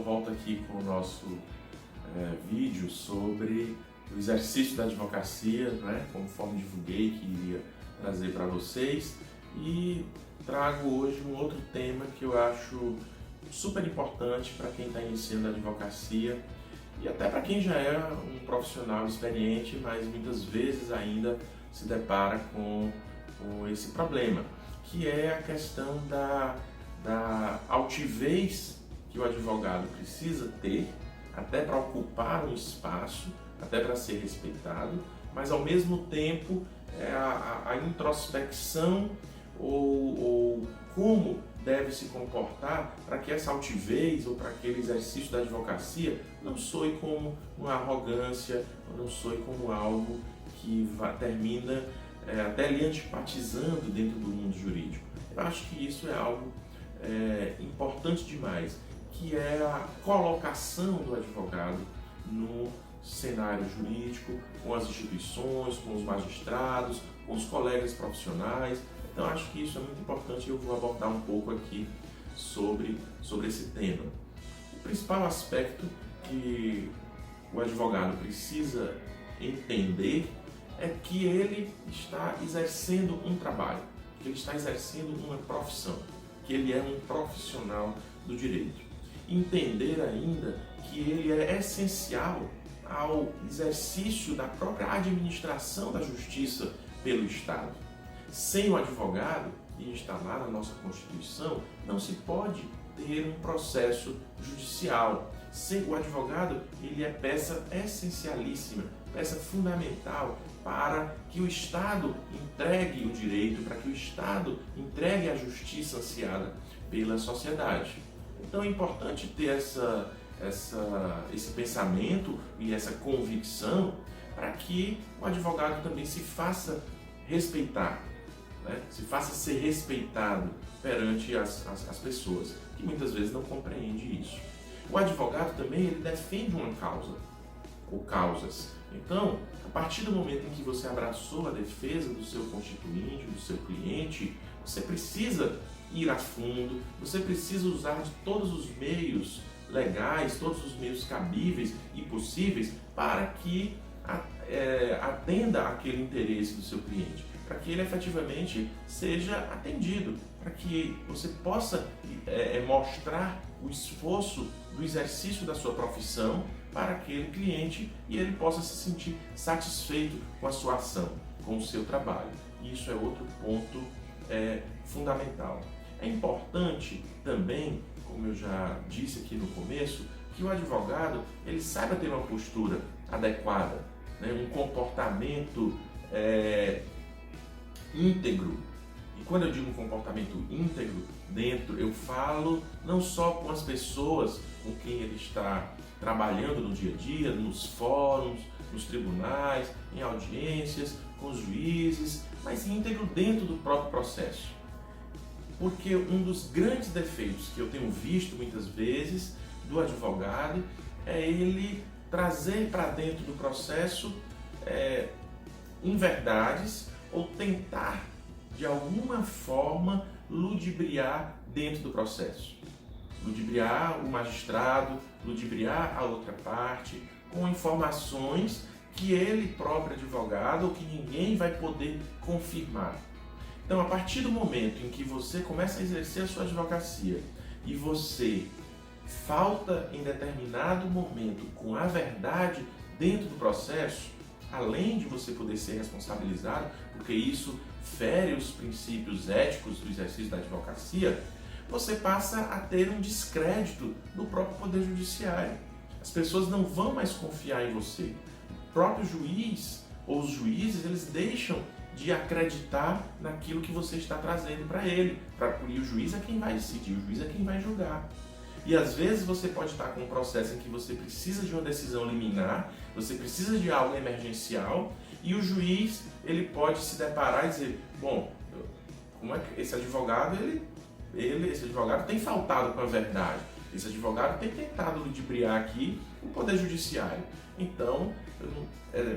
pessoal, volta aqui com o nosso vídeo sobre o exercício da advocacia, né? Conforme divulguei que iria trazer para vocês, e trago hoje um outro tema que eu acho super importante para quem está iniciando a advocacia e até para quem já é um profissional experiente, mas muitas vezes ainda se depara com esse problema, que é a questão da altivez que o advogado precisa ter até para ocupar um espaço, até para ser respeitado, mas ao mesmo tempo a introspecção ou como deve se comportar para que essa altivez ou para aquele exercício da advocacia não soe como uma arrogância, ou não soe como algo que termina até lhe antipatizando dentro do mundo jurídico. Eu acho que isso é algo importante demais, que é a colocação do advogado no cenário jurídico, com as instituições, com os magistrados, com os colegas profissionais. Então acho que isso é muito importante e eu vou abordar um pouco aqui sobre esse tema. O principal aspecto que o advogado precisa entender é que ele está exercendo um trabalho, que ele está exercendo uma profissão, que ele é um profissional do direito. Entender ainda que ele é essencial ao exercício da própria administração da justiça pelo Estado. Sem o advogado, que está lá na nossa Constituição, não se pode ter um processo judicial. Sem o advogado, ele é peça essencialíssima, peça fundamental para que o Estado entregue o direito, para que o Estado entregue a justiça ansiada pela sociedade. Então é importante ter esse pensamento e essa convicção para que o advogado também se faça respeitar, né? Se faça ser respeitado perante as pessoas, que muitas vezes não compreendem isso. O advogado também ele defende uma causa ou causas. Então, a partir do momento em que você abraçou a defesa do seu constituinte, do seu cliente, você precisa ir a fundo, você precisa usar de todos os meios legais, todos os meios cabíveis e possíveis para que atenda aquele interesse do seu cliente, para que ele efetivamente seja atendido, para que você possa mostrar o esforço do exercício da sua profissão para aquele cliente e ele possa se sentir satisfeito com a sua ação, com o seu trabalho. Isso é outro ponto fundamental. É importante também, como eu já disse aqui no começo, que o advogado ele saiba ter uma postura adequada, né? Um comportamento íntegro. E quando eu digo um comportamento íntegro, eu falo não só com as pessoas com quem ele está trabalhando no dia a dia, nos fóruns, nos tribunais, em audiências, com os juízes, mas íntegro dentro do próprio processo. Porque um dos grandes defeitos que eu tenho visto muitas vezes do advogado é ele trazer para dentro do processo inverdades ou tentar de alguma forma ludibriar dentro do processo. Ludibriar o magistrado, ludibriar a outra parte com informações que ele próprio advogado ou que ninguém vai poder confirmar. Então, a partir do momento em que você começa a exercer a sua advocacia e você falta em determinado momento com a verdade dentro do processo, além de você poder ser responsabilizado, porque isso fere os princípios éticos do exercício da advocacia, você passa a ter um descrédito do próprio Poder Judiciário. As pessoas não vão mais confiar em você. O próprio juiz ou os juízes, eles deixam de acreditar naquilo que você está trazendo para ele. E o juiz é quem vai decidir, o juiz é quem vai julgar. E às vezes você pode estar com um processo em que você precisa de uma decisão liminar, você precisa de algo emergencial, e o juiz ele pode se deparar e dizer, bom, como é que esse advogado esse advogado tem faltado com a verdade, esse advogado tem tentado ludibriar aqui o Poder Judiciário. Então,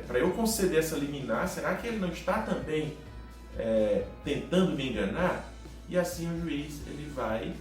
para eu conceder essa liminar, será que ele não está também tentando me enganar? E assim o juiz ele vai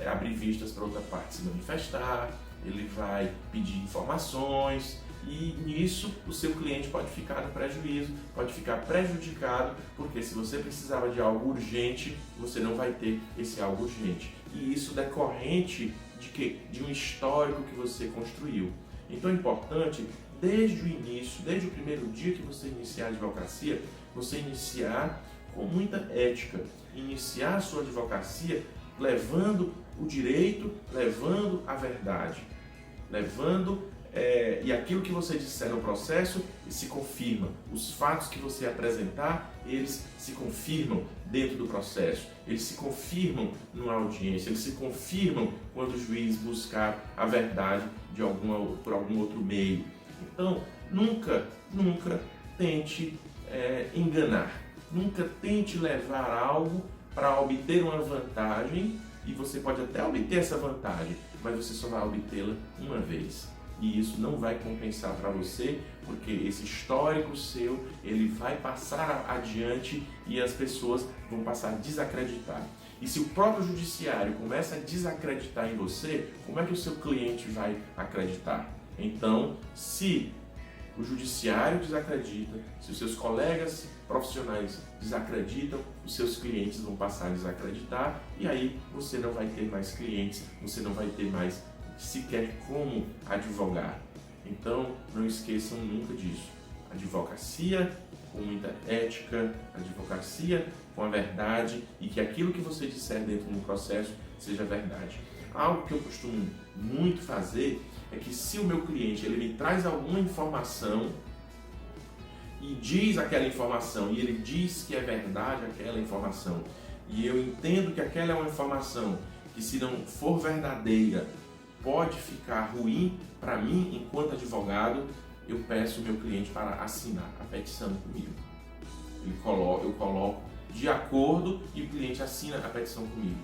abrir vistas para outra parte se manifestar, ele vai pedir informações e nisso o seu cliente pode ficar no prejuízo, pode ficar prejudicado, porque se você precisava de algo urgente, você não vai ter esse algo urgente. E isso decorrente de quê? De um histórico que você construiu. Então é importante, desde o início, desde o primeiro dia que você iniciar a advocacia, você iniciar com muita ética, iniciar a sua advocacia levando o direito, levando a verdade, e aquilo que você disser no processo se confirma. Os fatos que você apresentar, eles se confirmam dentro do processo, eles se confirmam numa audiência, eles se confirmam quando o juiz buscar a verdade por algum outro meio. Então, nunca tente enganar, nunca tente levar algo para obter uma vantagem, e você pode até obter essa vantagem, mas você só vai obtê-la uma vez. E isso não vai compensar para você, porque esse histórico seu, ele vai passar adiante e as pessoas vão passar a desacreditar. E se o próprio judiciário começa a desacreditar em você, como é que o seu cliente vai acreditar? Então, se o judiciário desacredita, se os seus colegas profissionais desacreditam, os seus clientes vão passar a desacreditar e aí você não vai ter mais clientes, você não vai ter mais sequer como advogar. Então, não esqueçam nunca disso. Advocacia com muita ética, advocacia com a verdade e que aquilo que você disser dentro do processo seja verdade. Algo que eu costumo muito fazer é que se o meu cliente ele me traz alguma informação e diz aquela informação e ele diz que é verdade aquela informação e eu entendo que aquela é uma informação que se não for verdadeira pode ficar ruim para mim enquanto advogado, eu peço o meu cliente para assinar a petição comigo. Eu coloco de acordo e o cliente assina a petição comigo.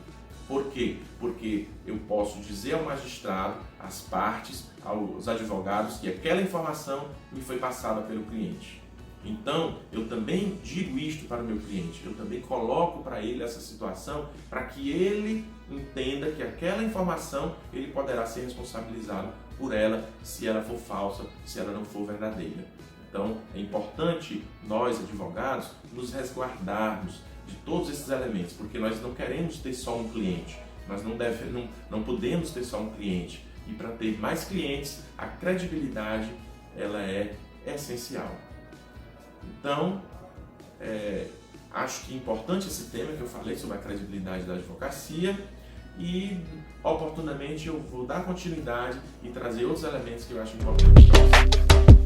Por quê? Porque eu posso dizer ao magistrado, às partes, aos advogados que aquela informação me foi passada pelo cliente. Então, eu também digo isto para o meu cliente, eu também coloco para ele essa situação para que ele entenda que aquela informação ele poderá ser responsabilizado por ela se ela for falsa, se ela não for verdadeira. Então, é importante nós, advogados, nos resguardarmos de todos esses elementos, porque nós não queremos ter só um cliente, nós não podemos ter só um cliente. E para ter mais clientes, a credibilidade ela é essencial. Então, acho que é importante esse tema que eu falei sobre a credibilidade da advocacia e, oportunamente, eu vou dar continuidade e trazer outros elementos que eu acho importantes para você.